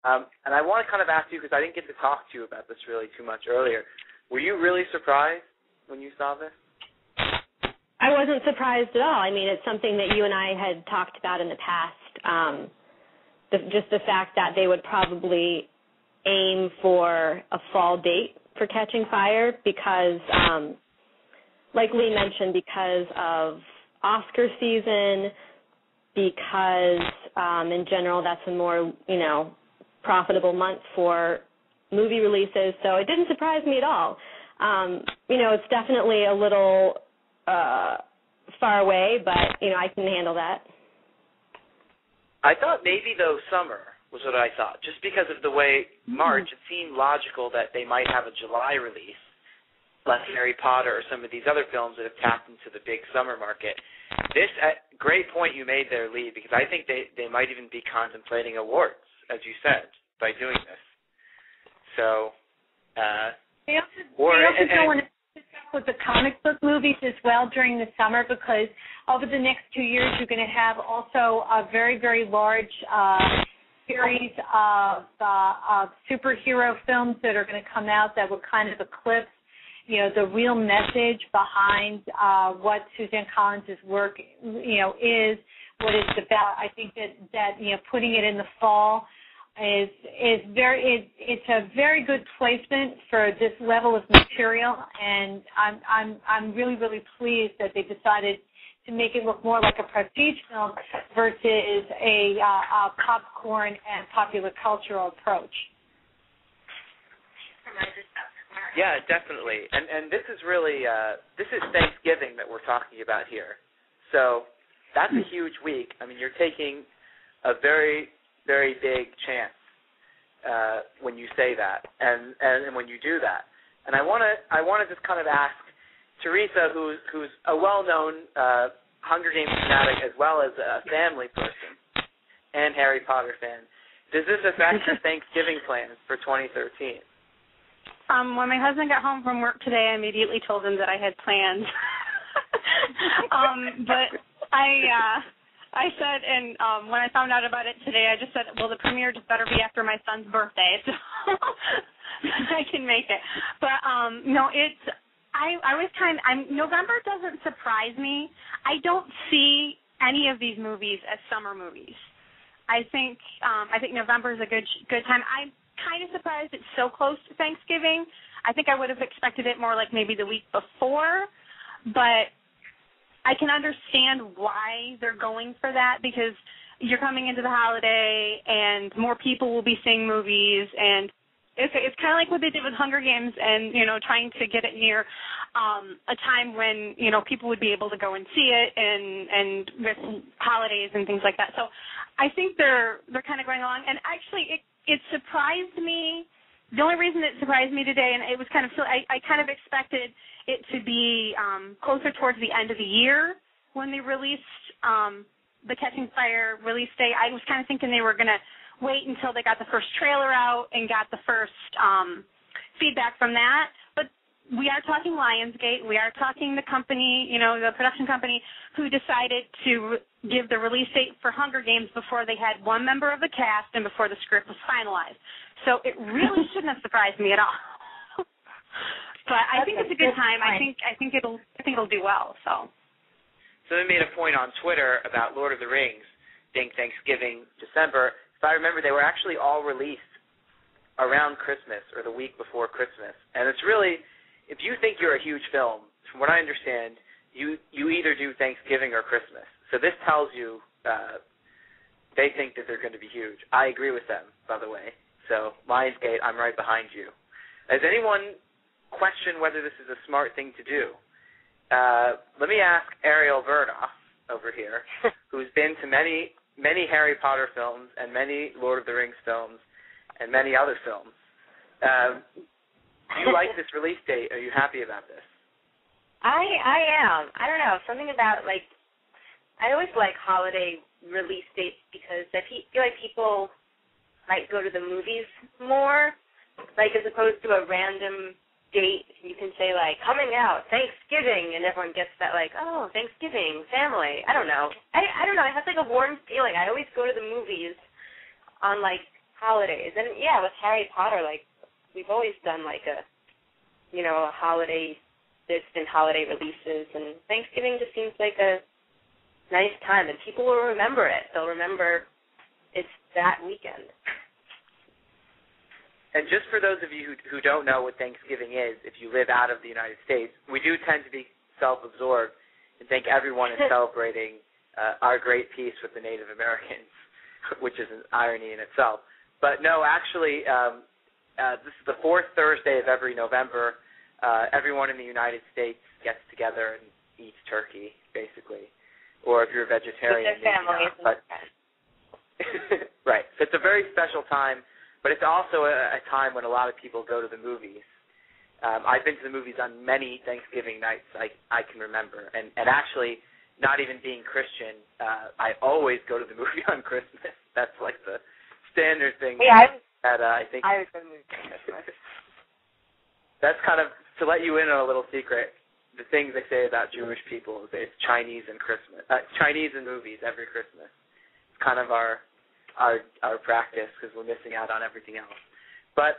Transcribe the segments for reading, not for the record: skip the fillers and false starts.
And I want to kind of ask you, because I didn't get to talk to you about this really too much earlier. Were you really surprised when you saw this? I wasn't surprised at all. I mean, it's something that you and I had talked about in the past, just the fact that they would probably aim for a fall date for Catching Fire because, like Lee mentioned, because of Oscar season, because in general that's a more, profitable month for movie releases. So it didn't surprise me at all. It's definitely a little far away, but, I can handle that. I thought maybe, though, summer was what I thought. Just because of the way March, it seemed logical that they might have a July release, like Harry Potter or some of these other films that have tapped into the big summer market. This, great point you made there, Lee, because I think they might even be contemplating awards, as you said, by doing this. So, they also don't want to pick up with the comic book movies as well during the summer, because over the next 2 years you're going to have also a very, very large series of superhero films that are going to come out that will kind of eclipse, the real message behind what Suzanne Collins' work, is, what it's about. I think that putting it in the fall is it's a very good placement for this level of material, and I'm really, really pleased that they decided to make it look more like a prestige film versus a popcorn and popular cultural approach. Yeah, definitely. And this is really, this is Thanksgiving that we're talking about here. So that's a huge week. I mean, you're taking a very, very big chance when you say that and when you do that. And I want to just kind of ask Theresa, who's a well-known Hunger Games fanatic as well as a family person and Harry Potter fan, does this affect your Thanksgiving plans for 2013? When my husband got home from work today, I immediately told him that I had plans. But I said, and when I found out about it today, I just said, well, the premiere just better be after my son's birthday, so I can make it. But no, November doesn't surprise me. I don't see any of these movies as summer movies. I think November is a good time. I'm kind of surprised it's so close to Thanksgiving. I think I would have expected it more like maybe the week before, but I can understand why they're going for that, because you're coming into the holiday and more people will be seeing movies, and it's kind of like what they did with Hunger Games and, trying to get it near a time when, people would be able to go and see it and with holidays and things like that. So I think they're kind of going along. And actually, it surprised me. The only reason it surprised me today, and it was kind of I kind of expected it to be closer towards the end of the year when they released the Catching Fire release date. I was kind of thinking they were going to wait until they got the first trailer out and got the first feedback from that. But we are talking Lionsgate. We are talking the company, the production company, who decided to give the release date for Hunger Games before they had one member of the cast and before the script was finalized. So it really shouldn't have surprised me at all. But I think it's a good time. I think it'll do well. So they made a point on Twitter about Lord of the Rings being Thanksgiving, December. If I remember, they were actually all released around Christmas or the week before Christmas. And it's really, if you think you're a huge film, from what I understand, you either do Thanksgiving or Christmas. So this tells you they think that they're going to be huge. I agree with them, by the way. So Lionsgate, I'm right behind you. Has anyone questioned whether this is a smart thing to do? Let me ask Ariel Vernoff over here, who's been to many Harry Potter films and many Lord of the Rings films and many other films. Do you like this release date? Are you happy about this? I am. I don't know. Something about, I always like holiday release dates because I feel like people might go to the movies more, as opposed to a random date. You can say, coming out, Thanksgiving, and everyone gets that, oh, Thanksgiving, family. I don't know. I don't know. It has, a warm feeling. I always go to the movies on, holidays. And, yeah, with Harry Potter, like, we've always done, like, a holiday, there's been holiday releases, and Thanksgiving just seems like a nice time, and people will remember it. They'll remember it's that weekend. And just for those of you who don't know what Thanksgiving is, if you live out of the United States, we do tend to be self-absorbed and think everyone is celebrating our great peace with the Native Americans, which is an irony in itself. But no, actually, this is the fourth Thursday of every November. Everyone in the United States gets together and eats turkey, basically. Or if you're a vegetarian, with their families and friends. Right. So it's a very special time. But it's also a time when a lot of people go to the movies. I've been to the movies on many Thanksgiving nights I can remember. And actually, not even being Christian, I always go to the movie on Christmas. That's like the standard thing I think. I was going to move to Christmas. That's kind of, to let you in on a little secret, the things they say about Jewish people is it's Chinese and Christmas. Chinese and movies every Christmas. It's kind of our practice because we're missing out on everything else. But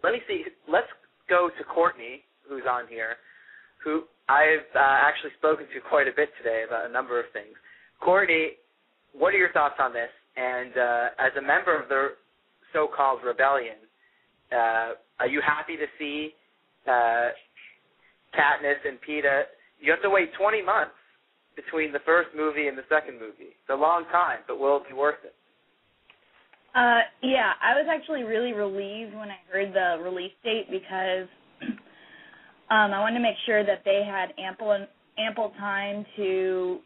let me see. Let's go to Courtney, who's on here, who I've actually spoken to quite a bit today about a number of things. Courtney, what are your thoughts on this? And as a member of the so-called rebellion, are you happy to see Katniss and Peeta? You have to wait 20 months between the first movie and the second movie. It's a long time, but will it be worth it? Yeah, I was actually really relieved when I heard the release date because I wanted to make sure that they had ample time to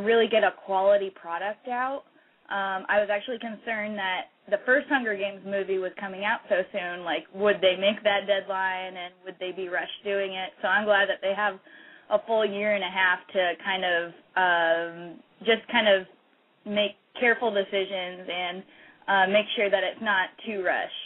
really get a quality product out. I was actually concerned that the first Hunger Games movie was coming out so soon. Like, would they make that deadline and would they be rushed doing it? So I'm glad that they have a full year and a half to kind of make careful decisions and make sure that it's not too rushed.